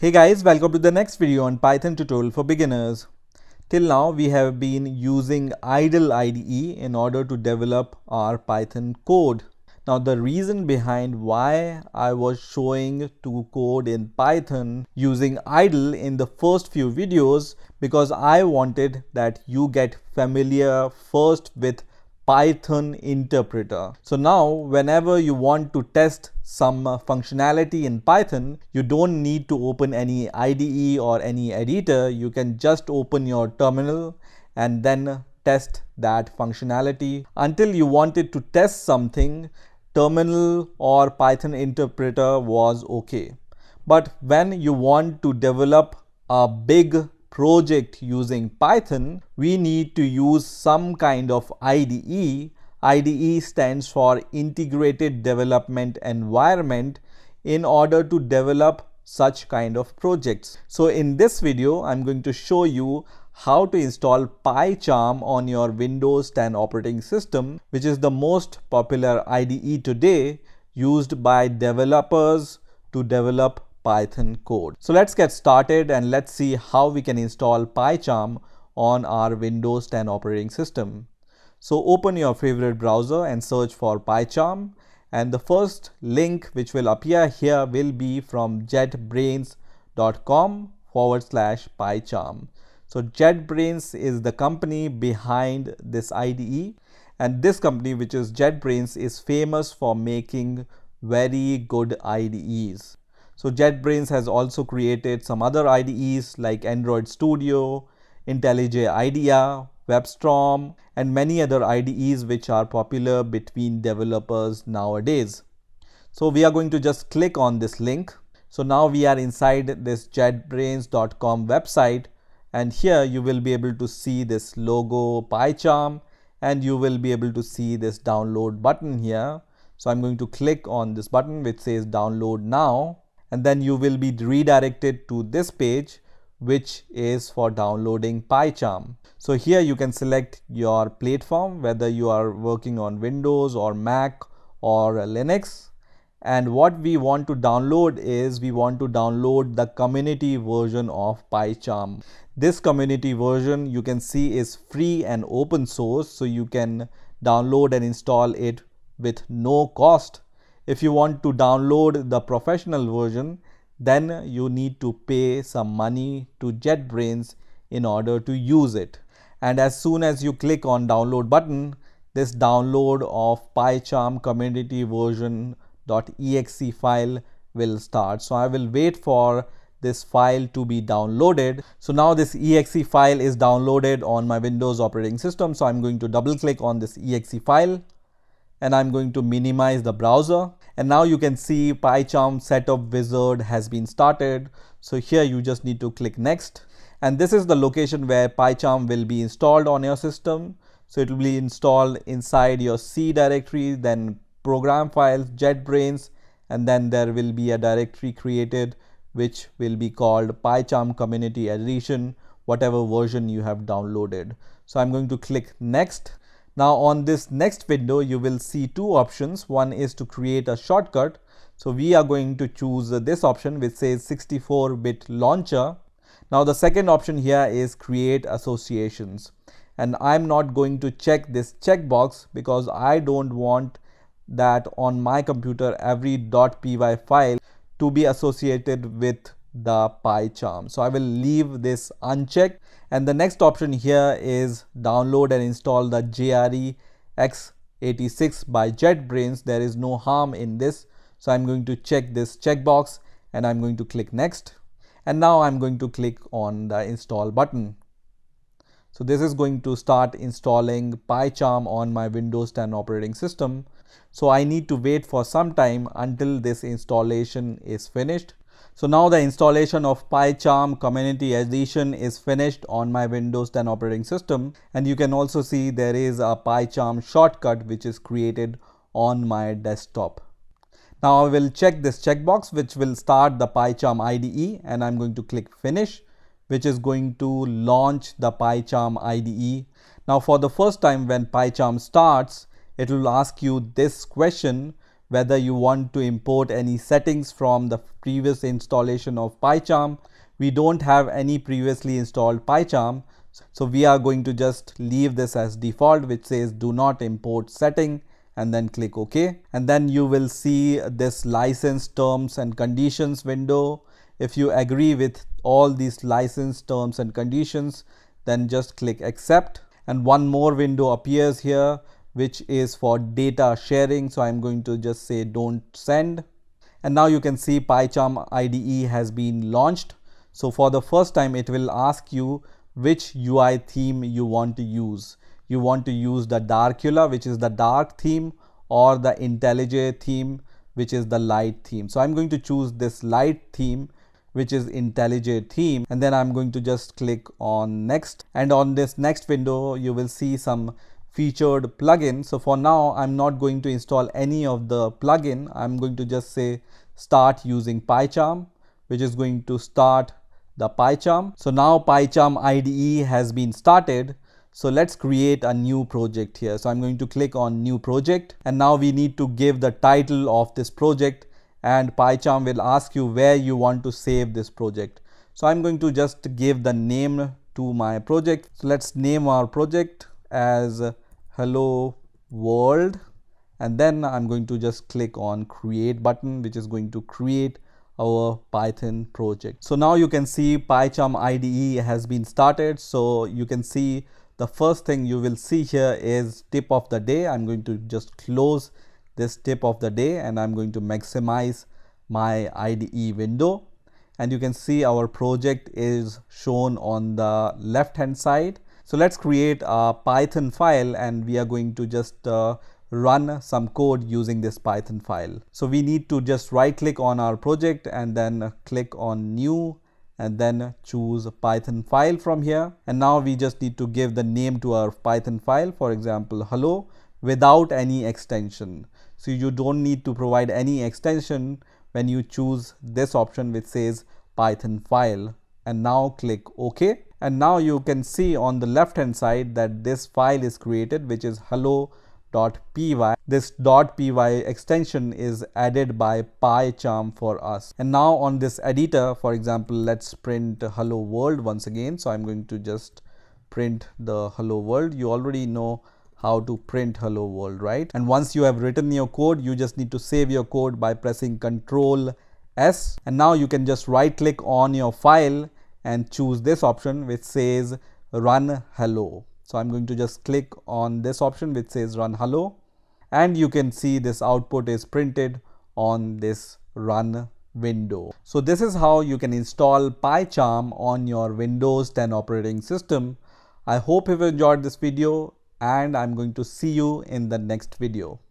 Hey guys, welcome to the next video on Python tutorial for beginners. Till now we have been using idle IDE in order to develop our Python code. Now the reason behind why I was showing to code in Python using idle in the first few videos because I wanted that you get familiar first with Python interpreter. So now whenever you want to test some functionality in Python, you don't need to open any IDE or any editor. You can just open your terminal and then test that functionality. Until you wanted to test something, terminal or Python interpreter was okay. But when you want to develop a big project using Python, we need to use some kind of IDE. IDE stands for Integrated Development Environment in order to develop such kind of projects. So in this video, I'm going to show you how to install PyCharm on your Windows 10 operating system, which is the most popular IDE today used by developers to develop Python code. So let's get started and let's see how we can install PyCharm on our Windows 10 operating system. So open your favorite browser and search for PyCharm, and the first link which will appear here will be from jetbrains.com/PyCharm. So JetBrains is the company behind this IDE, and this company, which is JetBrains, is famous for making very good IDEs. So JetBrains has also created some other IDEs like Android Studio, IntelliJ IDEA, WebStorm, and many other IDEs which are popular between developers nowadays. So we are going to just click on this link. So now we are inside this jetbrains.com website, and here you will be able to see this logo PyCharm, and you will be able to see this download button here. So I'm going to click on this button which says download now, and then you will be redirected to this page which is for downloading PyCharm. So here you can select your platform, whether you are working on Windows or Mac or Linux. And what we want to download is we want to download the community version of PyCharm. This community version you can see is free and open source, so you can download and install it with no cost. If you want to download the professional version, then you need to pay some money to JetBrains in order to use it. And as soon as you click on download button, this download of PyCharm community version.exe file will start. So I will wait for this file to be downloaded. So now this exe file is downloaded on my Windows operating system. So I'm going to double click on this exe file, and I'm going to minimize the browser. And now you can see PyCharm setup wizard has been started. So here you just need to click next. And this is the location where PyCharm will be installed on your system. So it will be installed inside your C directory, then program files, JetBrains, and then there will be a directory created which will be called PyCharm Community Edition, whatever version you have downloaded. So I'm going to click next. Now on this next window, you will see two options. One is to create a shortcut. So we are going to choose this option which says 64-bit launcher. Now the second option here is create associations. And I'm not going to check this checkbox because I don't want that on my computer every .py file to be associated with the PyCharm. So I will leave this unchecked. And the next option here is download and install the JRE x86 by JetBrains. There is no harm in this. So I'm going to check this checkbox and I'm going to click next. And now I'm going to click on the install button. So this is going to start installing PyCharm on my Windows 10 operating system. So I need to wait for some time until this installation is finished. So now the installation of PyCharm Community Edition is finished on my Windows 10 operating system, and you can also see there is a PyCharm shortcut which is created on my desktop. Now I will check this checkbox which will start the PyCharm IDE, and I'm going to click finish, which is going to launch the PyCharm IDE. Now for the first time when PyCharm starts, it will ask you this question whether you want to import any settings from the previous installation of PyCharm. We don't have any previously installed PyCharm, so we are going to just leave this as default, which says do not import setting, and then click OK. And then you will see this license terms and conditions window. If you agree with all these license terms and conditions, then just click accept. And one more window appears here, which is for data sharing. So I'm going to just say don't send. And now you can see PyCharm IDE has been launched. So for the first time, it will ask you which UI theme you want to use. You want to use the Darkula, which is the dark theme, or the IntelliJ theme, which is the light theme. So I'm going to choose this light theme, which is IntelliJ theme, and then I'm going to just click on next. And on this next window, you will see some featured plugin. So for now, I'm not going to install any of the plugin. I'm going to just say start using PyCharm, which is going to start the PyCharm. So now PyCharm IDE has been started. So let's create a new project here. So I'm going to click on new project, and now we need to give the title of this project, and PyCharm will ask you where you want to save this project. So I'm going to just give the name to my project. So let's name our project as Hello World, and then I'm going to just click on create button, which is going to create our Python project. So now you can see PyCharm IDE has been started. So you can see the first thing you will see here is tip of the day. I'm going to just close this tip of the day, and I'm going to maximize my IDE window, and you can see our project is shown on the left hand side. So let's create a Python file, and we are going to just run some code using this Python file. So we need to just right click on our project and then click on new, and then choose Python file from here. And now we just need to give the name to our Python file, for example hello, without any extension. So you don't need to provide any extension when you choose this option which says Python file, and now click OK. And now you can see on the left hand side that this file is created, which is hello.py. This .py extension is added by PyCharm for us. And now on this editor, for example, let's print hello world once again. So I'm going to just print the hello world. You already know how to print hello world, right? And once you have written your code, you just need to save your code by pressing Ctrl S. And now you can just right click on your file and choose this option which says run hello. So I'm going to just click on this option which says run hello, and you can see this output is printed on this run window. So this is how you can install PyCharm on your Windows 10 operating system. I hope you've enjoyed this video, and I'm going to see you in the next video.